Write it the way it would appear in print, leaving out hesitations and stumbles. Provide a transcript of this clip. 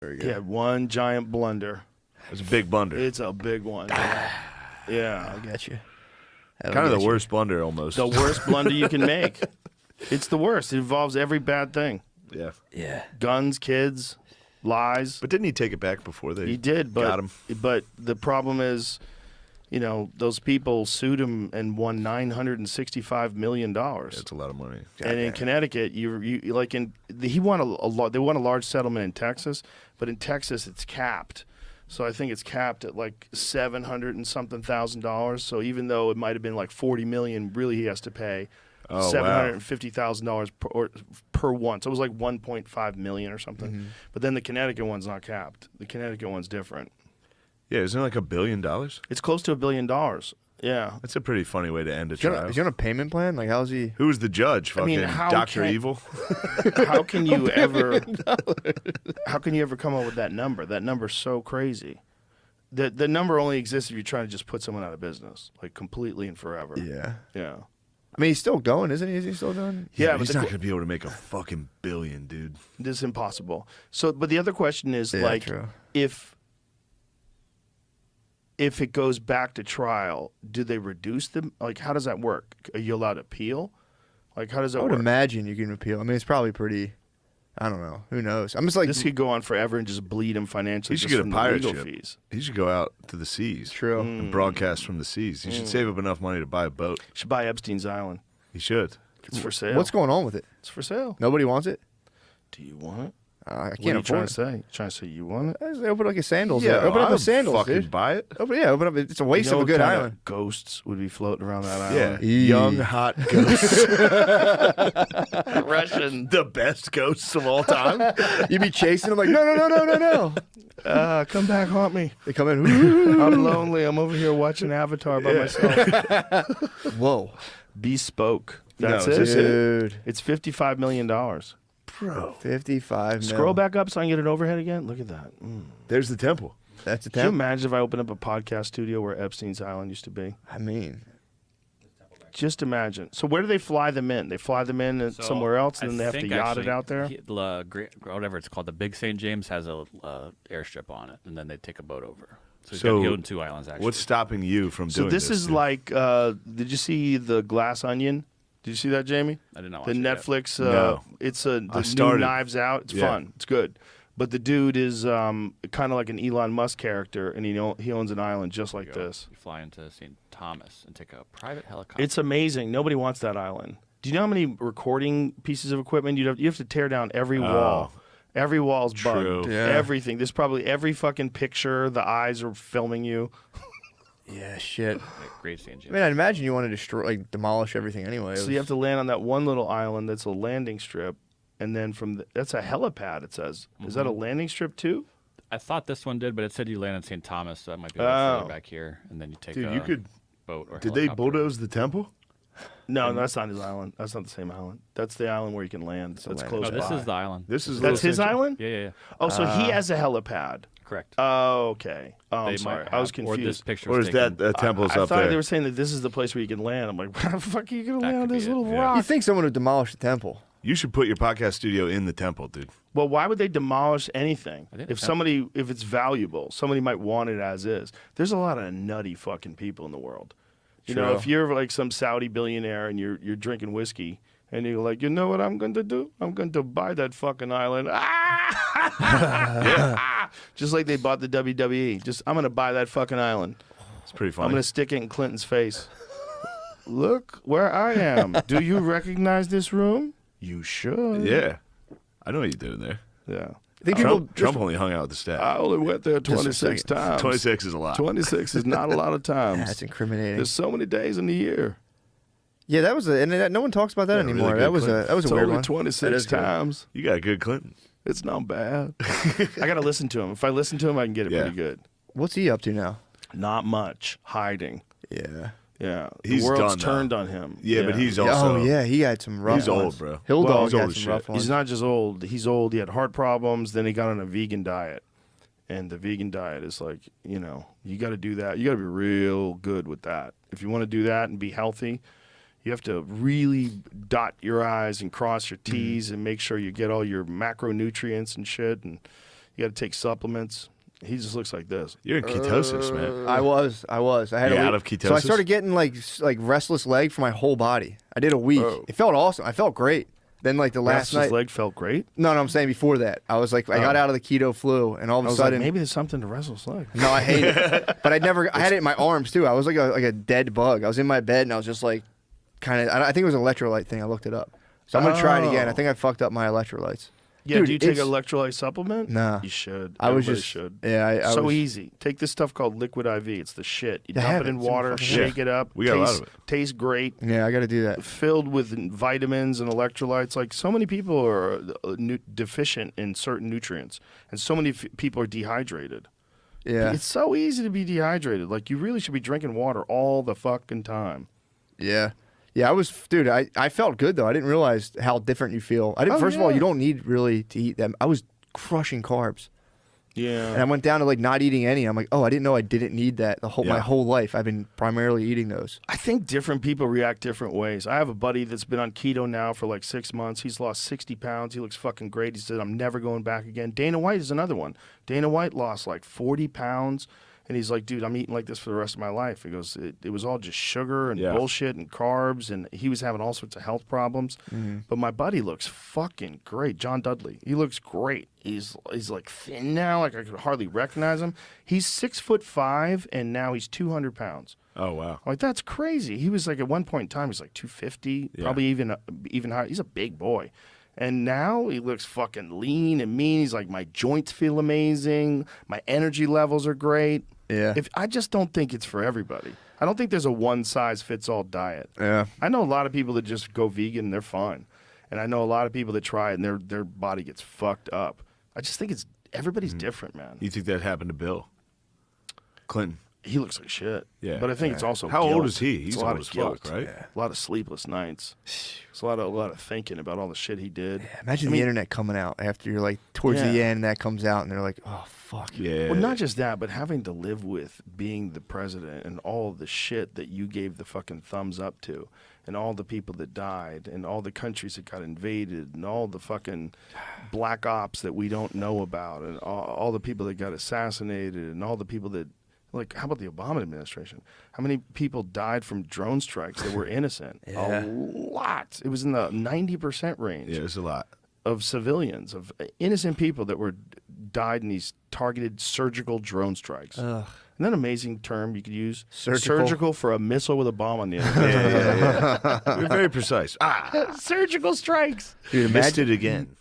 Very He good. had one giant blunder. It's a big blunder. It's a big one. Yeah. I'll get you. Kind of the worst blunder almost. The worst blunder you can make. It's the worst. It involves every bad thing. Yeah. Yeah. Guns, kids, lies. But didn't he take it back before they He did, but got him? But the problem is, those people sued him and won $965 million. That's a lot of money. And in Connecticut, he won a lot. They won a large settlement in Texas, but in Texas it's capped. So I think it's capped at like $700 and something thousand. So even though it might have been like $40 million, really he has to pay $750,000 per one. So it was like $1.5 million or something. Mm-hmm. But then the Connecticut one's not capped. The Connecticut one's different. Yeah, isn't it like $1 billion? It's close to $1 billion. Yeah. That's a pretty funny way to end a Is he trial. on a payment plan? Like, how's he? Who was the judge? Fucking how Dr. can- Evil? How can you ever? How can you ever come up with that number? That number's so crazy. The number only exists if you're trying to just put someone out of business, like completely and forever. Yeah. Yeah. I mean, he's still going, isn't he? Is he still doing? Yeah, He's but not going to be able to make a fucking billion, dude. this is impossible. So, but the other question is Yeah, true. if it goes back to trial, do they reduce them? Like, how does that work? Are you allowed to appeal? Like, how does that I would work? imagine you can appeal. I mean, it's probably pretty. I don't know. Who knows? I'm just like This could go on forever and just bleed him financially. He should just get a from the pirate legal ship. fees. He should go out to the seas. true. And broadcast from the seas. He should save up enough money to buy a boat. Should buy Epstein's Island. He should. It's for sale. What's going on with it? It's for sale. Nobody wants it. Do you want it? I What are can't you trying afford to it. say? Trying to say you want it? Open like a sandals. Yeah, open up I'd a sandals, fucking dude. buy it. Open up. It's a waste You know of a good what kind island. of ghosts would be floating around that Yeah, island? young, hot ghosts. Russian. The best ghosts of all time. You'd be chasing them like, no. Come back, haunt me. They come in. I'm lonely. I'm over here watching Avatar by myself. Whoa, Bespoke. No, That's is it. this it? dude. It's $55 million. Bro. 55. Scroll back up so I can get an overhead again. Look at that. There's the temple. That's a Can you temp. imagine if I opened up a podcast studio where Epstein's Island used to be? I mean, Just imagine. So where do they fly them in? They fly them in So, somewhere else, and I then they have to think yacht actually it out there? Whatever it's called, the Big St. James has a airstrip on it, and then they take a boat over. So he's So, got on 2 islands, actually. What's stopping you from So doing this is dude? like, did you see The Glass Onion? Did you see that, Jamie? I did not The watch it yet. Netflix. No. It's I the new started. Knives Out. It's Yeah. fun. It's good. But the dude is kind of like an Elon Musk character, and he owns an island just like Go. this. You fly into St. Thomas and take a private helicopter. It's amazing. Nobody wants that island. Do you know how many recording pieces of equipment you have to tear down every wall? Every wall's True. bugged. Yeah. Everything. There's probably every fucking picture. The eyes are filming you. yeah, shit. Great St. James. I mean, I'd imagine you want to demolish everything anyway. So you have to land on that one little island that's a landing strip, and then that's a helipad. It says, is that a landing strip too? I thought this one did, but it said you land in St. Thomas, so that might be a Oh. little further back here, and then you take Dude, a you could. boat or Did they helicopter. bulldoze the temple? No, that's not his island. That's not the same island. That's the island where you can land. That's landing. close No, this by. is the island. This is That's his Little St. island? Yeah. Oh, so he has a helipad. Correct. Oh, okay. Oh, I'm They sorry. might I was have- Or this confused. picture Or was is that taken. temple's I up thought there? they were saying that this is the place where you can land. I'm like, where the fuck are you going to That land on could this be it, little yeah. rock? You think someone would demolish the temple? You should put your podcast studio in the temple, dude. Well, why would they demolish anything? I didn't If know. if it's valuable, somebody might want it as is. There's a lot of nutty fucking people in the world. You know, True. if you're like some Saudi billionaire and you're drinking whiskey and you're like, you know what I'm going to do? I'm going to buy that fucking island. Ah! Just like they bought the WWE. I'm going to buy that fucking island. It's pretty I'm funny. going to stick it in Clinton's face. Look where I am. Do you recognize this room? You should. Yeah. I know what you're doing there. Yeah. I think people Trump only hung out with the staff. I only went there Just a 26 second. times. 26 is a lot. 26 is not a lot of times. That's incriminating. There's so many days in the year. Yeah, that was no one talks about that Yeah, really anymore. good that was clip. a It's weird only one. That 26 is good. times. You got a good Clinton. It's not bad. I got to listen to him. If I listen to him, I can get it Yeah. pretty good. What's he up to now? Not much. Hiding. Yeah. Yeah. He's the world's done, though. turned on him. Yeah, but he's also. Oh yeah, he had some rough He's ones. old, bro. Hill Well, Dog he's old had as some rough shit. ones. He's not just old. He's old. He had heart problems. Then he got on a vegan diet. And the vegan diet is like, you got to do that. You got to be real good with that. If you want to do that and be healthy, you have to really dot your I's and cross your T's and make sure you get all your macronutrients and shit. And You got to take supplements. He just looks like this. You're in ketosis, man. I was. I had You a week. out of ketosis? So I started getting like restless leg for my whole body. I did a week. Oh. It felt awesome. I felt great. Then like the last Restless night. leg felt great. No, I'm saying before that. I was like, I got out of the keto flu, and all of I a was sudden, like, maybe there's something to restless leg. no, I hate it. But I had it in my arms too. I was like a dead bug. I was in my bed, and I was just like, kind of. I think it was an electrolyte thing. I looked it up. So I'm gonna try it again. I think I fucked up my electrolytes. Yeah, Dude, do you take it's- an electrolyte supplement? Nah. You should. I was Everybody just should. Yeah, I So was, easy. Take this stuff called liquid IV. It's the shit. You I dump have it it. in It's in my water, fucking shake it up. We got a lot of it. Tastes great. Yeah, I got to do that. Filled with vitamins and electrolytes. Like so many people are deficient in certain nutrients, and so many people are dehydrated. Yeah, It's so easy to be dehydrated. Like you really should be drinking water all the fucking time. yeah. Yeah, dude, I felt good though. I didn't realize how different you feel. First of all, you don't need really to eat them. I was crushing carbs. Yeah. And I went down to like not eating any. I'm like, oh, I didn't know I didn't need that my whole life. I've been primarily eating those. I think different people react different ways. I have a buddy that's been on keto now for like 6 months. He's lost 60 pounds. He looks fucking great. He said, I'm never going back again. Dana White is another one. Dana White lost like 40 pounds. And he's like, dude, I'm eating like this for the rest of my life. He goes, it was all just sugar and bullshit and carbs. And he was having all sorts of health problems. Mm-hmm. But my buddy looks fucking great. John Dudley. He looks great. He's like thin now. Like I could hardly recognize him. He's 6'5", and now he's 200 pounds. Oh, wow. Like, that's crazy. He was like, at one point in time, he was like 250, probably even higher. He's a big boy. And now he looks fucking lean and mean. He's like, my joints feel amazing. My energy levels are great. Yeah. I just don't think it's for everybody. I don't think there's a one-size-fits-all diet. Yeah. I know a lot of people that just go vegan and they're fine. And I know a lot of people that try it and their body gets fucked up. I just think everybody's different, man. You think that happened to Bill Clinton? He looks like shit. Yeah. But I think it's also How guilt. old is he? It's He's a lot old of as guilt. fuck, right? Yeah. A lot of sleepless nights. It's a lot of thinking about all the shit he did. Yeah, imagine the internet coming out after you're like towards the end, that comes out, and they're like, oh, fuck. Yeah. Well, not just that, but having to live with being the president and all of the shit that you gave the fucking thumbs up to, and all the people that died, and all the countries that got invaded, and all the fucking black ops that we don't know about, and all the people that got assassinated, and all the people that, like, how about the Obama administration? How many people died from drone strikes that were innocent? Yeah. A lot. It was in the 90% range. Yeah, there's a lot. Of civilians, of innocent people that died in these targeted surgical drone strikes. Ugh. Isn't that an amazing term you could use? Surgical? For a missile with a bomb on the end. Yeah. You're very precise. Surgical strikes. Dude, Missed it again.